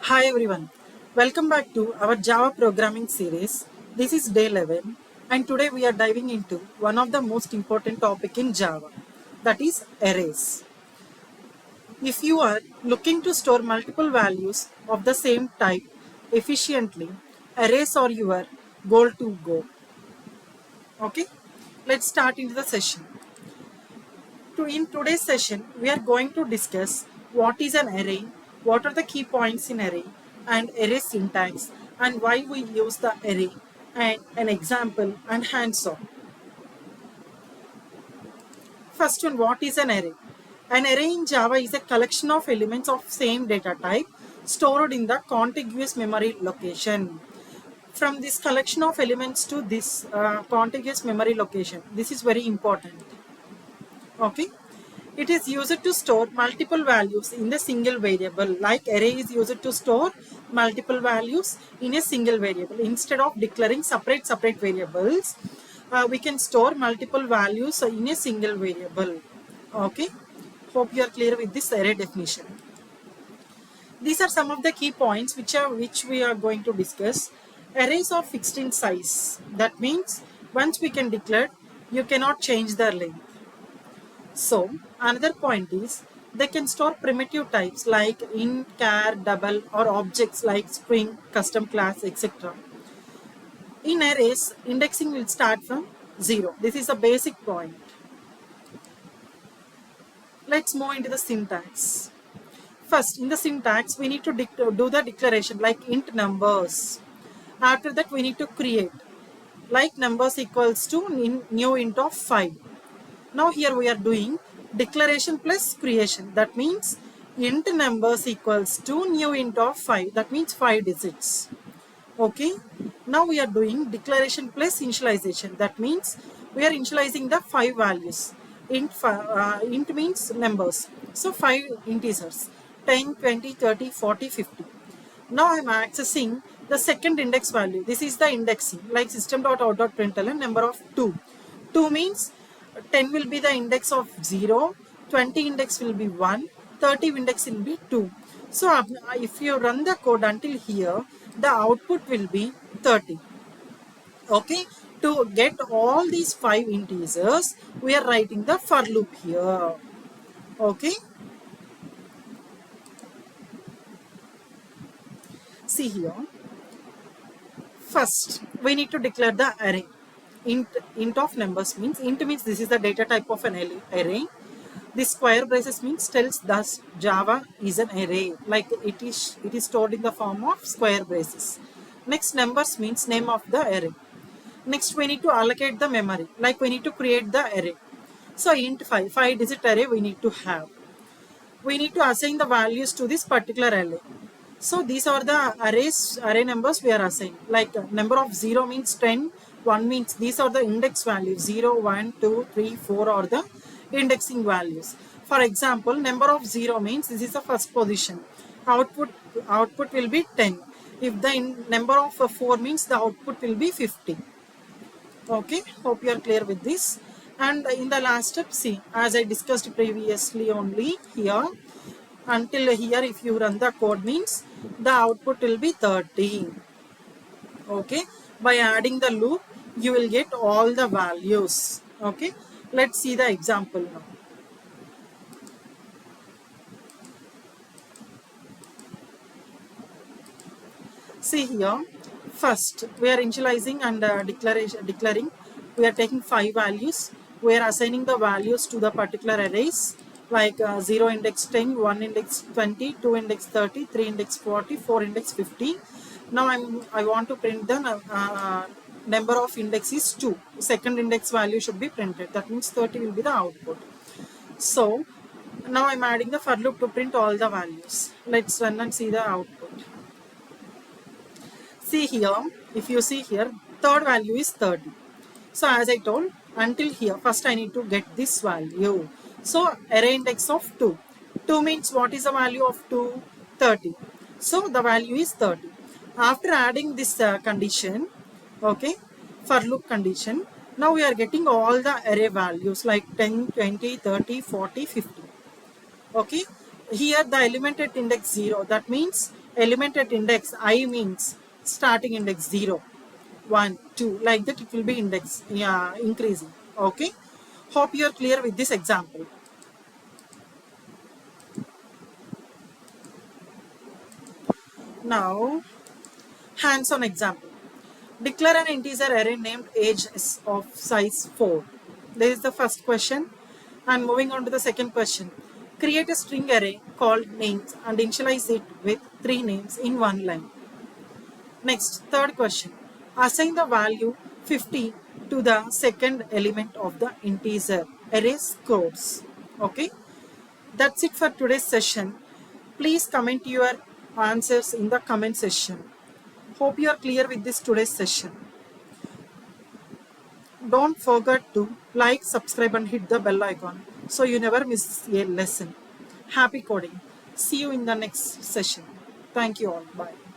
Hi everyone, welcome back to our Java programming series. This is day 11 and today we are diving into one of the most important topic in Java, that is arrays. If you are looking to store multiple values of the same type efficiently, arrays are your goal to go. Okay, let's start into the session. In today's session, we are going to discuss what is an array, what are the key points in array, and array syntax, and why we use the array, and an example and hands-on. First one, what is an array? An array in Java is a collection of elements of same data type stored in the contiguous memory location. From this collection of elements to this contiguous memory location, this is very important. Okay, it is used to store multiple values in a single variable. Like array is used to store multiple values in a single variable. Instead of declaring separate variables, we can store multiple values in a single variable. Okay, hope you are clear with this array definition. These are some of the key points which we are going to discuss. Arrays are fixed in size. That means once we can declare, you cannot change their length. So another point is they can store primitive types like int, char, double, or objects like string, custom class, etc. In arrays, indexing will start from 0. This is a basic point. Let's move into the syntax. First, in the syntax, we need to do the declaration like int numbers. After that, we need to create like numbers equals to new int of 5. Now here we are doing declaration plus creation. That means int numbers equals to new int of 5. That means 5 digits. Okay. Now we are doing declaration plus initialization. That means we are initializing the 5 values. Int means numbers. So 5 integers. 10, 20, 30, 40, 50. Now I am accessing the second index value. This is the indexing like system.out.println number of 2. 2 means 10 will be the index of 0, 20 index will be 1, 30 index will be 2. So if you run the code until here, the output will be 30. Okay, to get all these 5 integers, we are writing the for loop here. Okay, see here. First, we need to declare the array. Int of numbers means, int means this is the data type of an array. This square braces means tells thus Java is an array, like it is stored in the form of square braces. Next, numbers means name of the array. Next, we need to allocate the memory, like we need to create the array. So int 5 digit array we need to have. We need to assign the values to this particular array. So these are the array numbers we are assigning. Like number of 0 means 10, 1 means these are the index values. 0, 1, 2, 3, 4 are the indexing values. For example, number of 0 means this is the first position. Output will be 10. If the number of 4 means the output will be 50. Okay, hope you are clear with this. And in the last step, see, as I discussed previously only here, until here if you run the code means the output will be 30. Okay, by adding the loop you will get all the values. Okay, let's see the example now. See here, first we are initializing and declaring. We are taking 5 values. We are assigning the values to the particular arrays like 0 index 10, 1 index 20, 2 index 30, 3 index 40, 4 index 50. Now I want to print the number of index is 2. Second index value should be printed. That means 30 will be the output. So now I'm adding the for loop to print all the values. Let's run and see the output. See here, if you see here, third value is 30. So as I told, until here, first I need to get this value. So array index of 2. 2 means what is the value of 2? 30. So the value is 30. After adding this condition, okay, for loop condition, now we are getting all the array values like 10, 20, 30, 40, 50. Okay, here the element at index 0. That means element at index I means starting index 0, 1, 2, like that it will be index, yeah, increasing. Okay. Hope you are clear with this example. Now, hands-on example. Declare an integer array named age is of size 4. This is the first question. And moving on to the second question. Create a string array called names and initialize it with 3 names in one line. Next, third question. Assign the value 50 to the second element of the integer array scores. Okay. That's it for today's session. Please comment your answers in the comment section. Hope you are clear with this today's session. Don't forget to like, subscribe and hit the bell icon so you never miss a lesson. Happy coding. See you in the next session. Thank you all. Bye.